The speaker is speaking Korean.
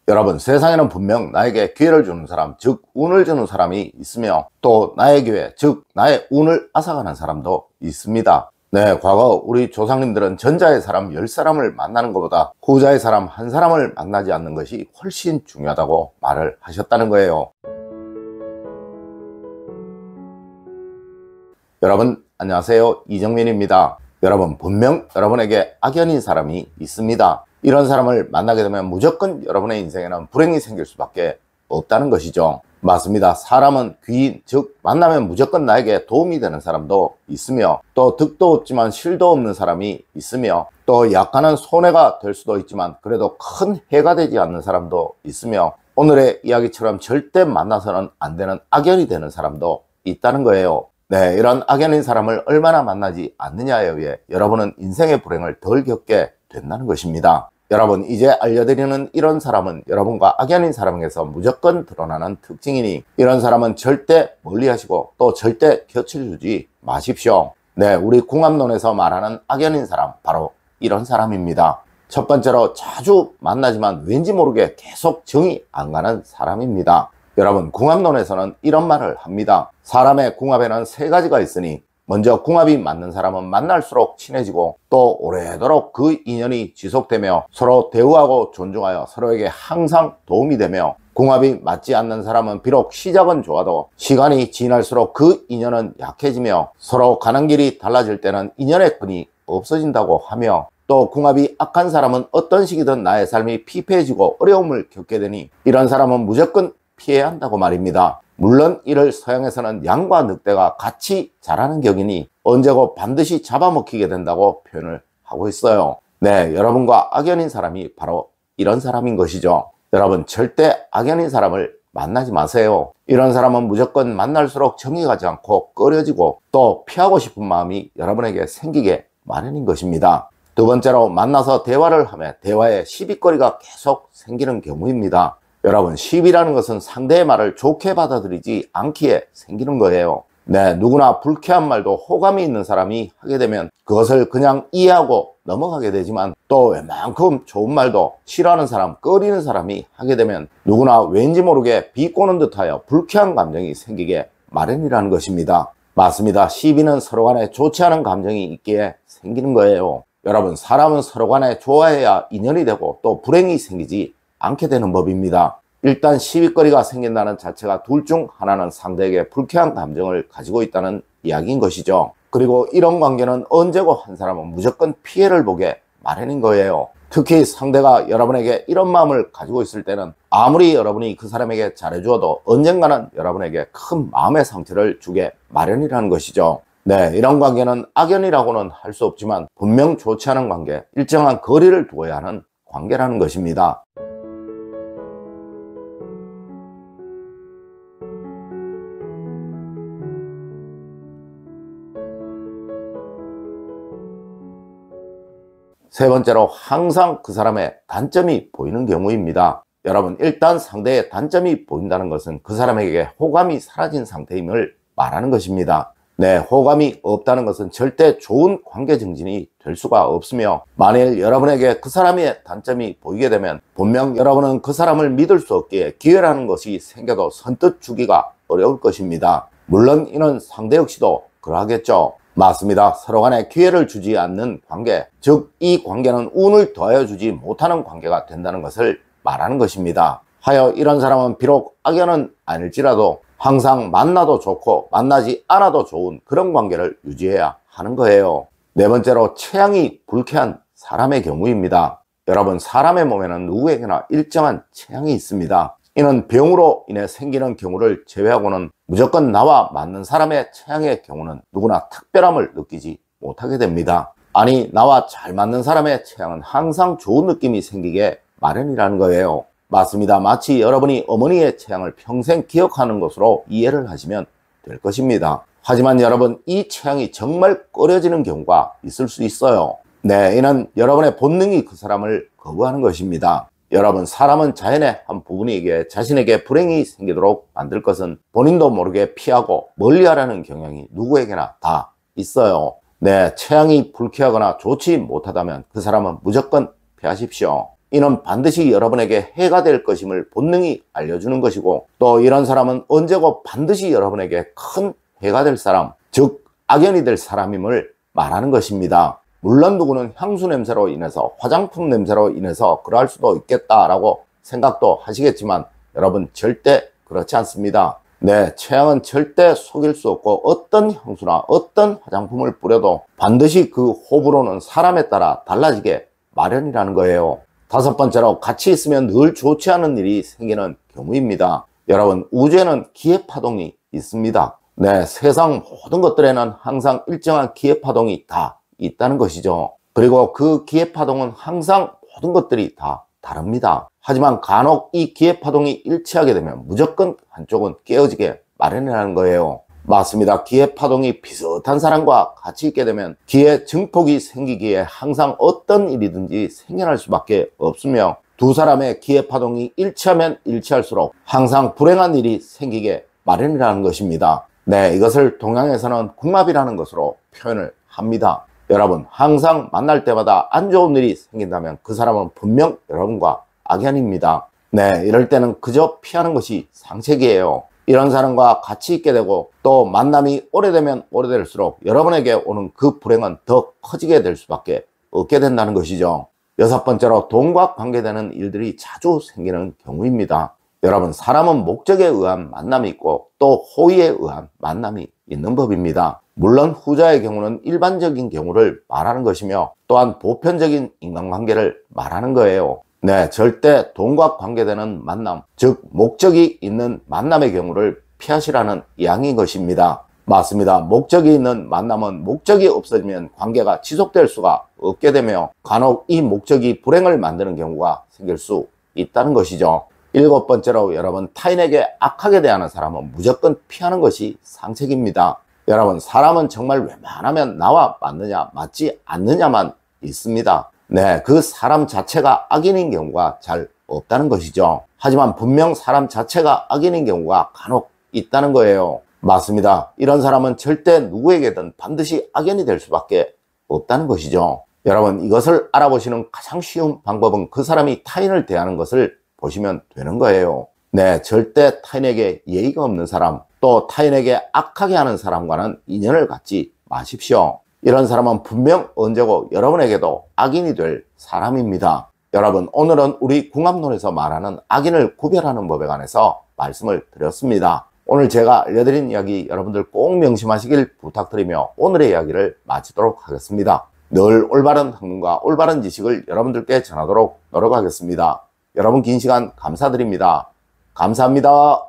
여러분, 세상에는 분명 나에게 기회를 주는 사람, 즉 운을 주는 사람이 있으며 또 나의 기회, 즉 나의 운을 앗아가는 사람도 있습니다. 네, 과거 우리 조상님들은 전자의 사람 10사람을 만나는 것보다 후자의 사람 한 사람을 만나지 않는 것이 훨씬 중요하다고 말을 하셨다는 거예요. 여러분 안녕하세요, 이정민입니다. 여러분, 분명 여러분에게 악연인 사람이 있습니다. 이런 사람을 만나게 되면 무조건 여러분의 인생에는 불행이 생길 수밖에 없다는 것이죠. 맞습니다. 사람은 귀인, 즉 만나면 무조건 나에게 도움이 되는 사람도 있으며 또 득도 없지만 실도 없는 사람이 있으며 또 약간은 손해가 될 수도 있지만 그래도 큰 해가 되지 않는 사람도 있으며 오늘의 이야기처럼 절대 만나서는 안 되는 악연이 되는 사람도 있다는 거예요. 네, 이런 악연인 사람을 얼마나 만나지 않느냐에 의해 여러분은 인생의 불행을 덜 겪게 된다는 것입니다. 여러분, 이제 알려드리는 이런 사람은 여러분과 악연인 사람에게서 무조건 드러나는 특징이니 이런 사람은 절대 멀리하시고 또 절대 곁을 주지 마십시오. 네, 우리 궁합론에서 말하는 악연인 사람, 바로 이런 사람입니다. 첫 번째로, 자주 만나지만 왠지 모르게 계속 정이 안 가는 사람입니다. 여러분, 궁합론에서는 이런 말을 합니다. 사람의 궁합에는 세 가지가 있으니 먼저 궁합이 맞는 사람은 만날수록 친해지고 또 오래도록 그 인연이 지속되며 서로 대우하고 존중하여 서로에게 항상 도움이 되며, 궁합이 맞지 않는 사람은 비록 시작은 좋아도 시간이 지날수록 그 인연은 약해지며 서로 가는 길이 달라질 때는 인연의 끈이 없어진다고 하며, 또 궁합이 악한 사람은 어떤 시기든 나의 삶이 피폐해지고 어려움을 겪게 되니 이런 사람은 무조건 피해야 한다고 말입니다. 물론 이를 서양에서는 양과 늑대가 같이 자라는 격이니 언제고 반드시 잡아먹히게 된다고 표현을 하고 있어요. 네, 여러분과 악연인 사람이 바로 이런 사람인 것이죠. 여러분, 절대 악연인 사람을 만나지 마세요. 이런 사람은 무조건 만날수록 정이 가지 않고 꺼려지고 또 피하고 싶은 마음이 여러분에게 생기게 마련인 것입니다. 두 번째로, 만나서 대화를 하며 대화에 시비거리가 계속 생기는 경우입니다. 여러분, 시비라는 것은 상대의 말을 좋게 받아들이지 않기에 생기는 거예요. 네, 누구나 불쾌한 말도 호감이 있는 사람이 하게 되면 그것을 그냥 이해하고 넘어가게 되지만 또 웬만큼 좋은 말도 싫어하는 사람, 꺼리는 사람이 하게 되면 누구나 왠지 모르게 비꼬는 듯하여 불쾌한 감정이 생기게 마련이라는 것입니다. 맞습니다. 시비는 서로 간에 좋지 않은 감정이 있기에 생기는 거예요. 여러분, 사람은 서로 간에 좋아해야 인연이 되고 또 불행이 생기지 않게 되는 법입니다. 일단 시비거리가 생긴다는 자체가 둘 중 하나는 상대에게 불쾌한 감정을 가지고 있다는 이야기인 것이죠. 그리고 이런 관계는 언제고 한 사람은 무조건 피해를 보게 마련인 거예요. 특히 상대가 여러분에게 이런 마음을 가지고 있을 때는 아무리 여러분이 그 사람에게 잘해주어도 언젠가는 여러분에게 큰 마음의 상처를 주게 마련이라는 것이죠. 네, 이런 관계는 악연이라고는 할 수 없지만 분명 좋지 않은 관계, 일정한 거리를 두어야 하는 관계라는 것입니다. 세 번째로, 항상 그 사람의 단점이 보이는 경우입니다. 여러분, 일단 상대의 단점이 보인다는 것은 그 사람에게 호감이 사라진 상태임을 말하는 것입니다. 네, 호감이 없다는 것은 절대 좋은 관계 증진이 될 수가 없으며, 만일 여러분에게 그 사람의 단점이 보이게 되면 분명 여러분은 그 사람을 믿을 수 없기에 기회라는 것이 생겨도 선뜻 주기가 어려울 것입니다. 물론 이는 상대 역시도 그러하겠죠. 맞습니다. 서로 간에 기회를 주지 않는 관계, 즉 이 관계는 운을 더하여 주지 못하는 관계가 된다는 것을 말하는 것입니다. 하여 이런 사람은 비록 악연은 아닐지라도 항상 만나도 좋고 만나지 않아도 좋은 그런 관계를 유지해야 하는 거예요. 네 번째로, 체향이 불쾌한 사람의 경우입니다. 여러분, 사람의 몸에는 누구에게나 일정한 체향이 있습니다. 이는 병으로 인해 생기는 경우를 제외하고는 무조건 나와 맞는 사람의 체향의 경우는 누구나 특별함을 느끼지 못하게 됩니다. 아니, 나와 잘 맞는 사람의 체향은 항상 좋은 느낌이 생기게 마련이라는 거예요. 맞습니다. 마치 여러분이 어머니의 체향을 평생 기억하는 것으로 이해를 하시면 될 것입니다. 하지만 여러분, 이 체향이 정말 꺼려지는 경우가 있을 수 있어요. 네, 이는 여러분의 본능이 그 사람을 거부하는 것입니다. 여러분, 사람은 자연의 한 부분이기에 자신에게 불행이 생기도록 만들 것은 본인도 모르게 피하고 멀리하라는 경향이 누구에게나 다 있어요. 네, 체향이 불쾌하거나 좋지 못하다면 그 사람은 무조건 피하십시오. 이는 반드시 여러분에게 해가 될 것임을 본능이 알려주는 것이고, 또 이런 사람은 언제고 반드시 여러분에게 큰 해가 될 사람, 즉 악연이 될 사람임을 말하는 것입니다. 물론 누구는 향수 냄새로 인해서, 화장품 냄새로 인해서 그러할 수도 있겠다라고 생각도 하시겠지만, 여러분 절대 그렇지 않습니다. 내 취향은 절대 속일 수 없고, 어떤 향수나 어떤 화장품을 뿌려도 반드시 그 호불호는 사람에 따라 달라지게 마련이라는 거예요. 다섯 번째로, 같이 있으면 늘 좋지 않은 일이 생기는 경우입니다. 여러분, 우주에는 기회파동이 있습니다. 네, 세상 모든 것들에는 항상 일정한 기회파동이 다 있다는 것이죠. 그리고 그 기회파동은 항상 모든 것들이 다 다릅니다. 하지만 간혹 이 기회파동이 일치하게 되면 무조건 한쪽은 깨어지게 마련이라는 거예요. 맞습니다. 기회파동이 비슷한 사람과 같이 있게 되면 기회 증폭이 생기기에 항상 어떤 일이든지 생겨날 수밖에 없으며, 두 사람의 기회파동이 일치하면 일치할수록 항상 불행한 일이 생기게 마련이라는 것입니다. 네, 이것을 동양에서는 궁합이라는 것으로 표현을 합니다. 여러분, 항상 만날 때마다 안 좋은 일이 생긴다면 그 사람은 분명 여러분과 악연입니다. 네, 이럴 때는 그저 피하는 것이 상책이에요. 이런 사람과 같이 있게 되고, 또 만남이 오래되면 오래될수록 여러분에게 오는 그 불행은 더 커지게 될 수밖에 없게 된다는 것이죠. 여섯 번째로, 돈과 관계되는 일들이 자주 생기는 경우입니다. 여러분, 사람은 목적에 의한 만남이 있고 또 호의에 의한 만남이 있는 법입니다. 물론 후자의 경우는 일반적인 경우를 말하는 것이며, 또한 보편적인 인간관계를 말하는 거예요. 네, 절대 돈과 관계되는 만남, 즉 목적이 있는 만남의 경우를 피하시라는 이야기인 것입니다. 맞습니다. 목적이 있는 만남은 목적이 없어지면 관계가 지속될 수가 없게 되며, 간혹 이 목적이 불행을 만드는 경우가 생길 수 있다는 것이죠. 일곱 번째로, 여러분, 타인에게 악하게 대하는 사람은 무조건 피하는 것이 상책입니다. 여러분, 사람은 정말 웬만하면 나와 맞느냐 맞지 않느냐만 있습니다. 네, 그 사람 자체가 악인인 경우가 잘 없다는 것이죠. 하지만 분명 사람 자체가 악인인 경우가 간혹 있다는 거예요. 맞습니다. 이런 사람은 절대 누구에게든 반드시 악연이 될 수밖에 없다는 것이죠. 여러분, 이것을 알아보시는 가장 쉬운 방법은 그 사람이 타인을 대하는 것을 보시면 되는 거예요. 네, 절대 타인에게 예의가 없는 사람, 또 타인에게 악하게 하는 사람과는 인연을 갖지 마십시오. 이런 사람은 분명 언제고 여러분에게도 악인이 될 사람입니다. 여러분, 오늘은 우리 궁합론에서 말하는 악인을 구별하는 법에 관해서 말씀을 드렸습니다. 오늘 제가 알려드린 이야기 여러분들 꼭 명심하시길 부탁드리며 오늘의 이야기를 마치도록 하겠습니다. 늘 올바른 학문과 올바른 지식을 여러분들께 전하도록 노력하겠습니다. 여러분, 긴 시간 감사드립니다. 감사합니다.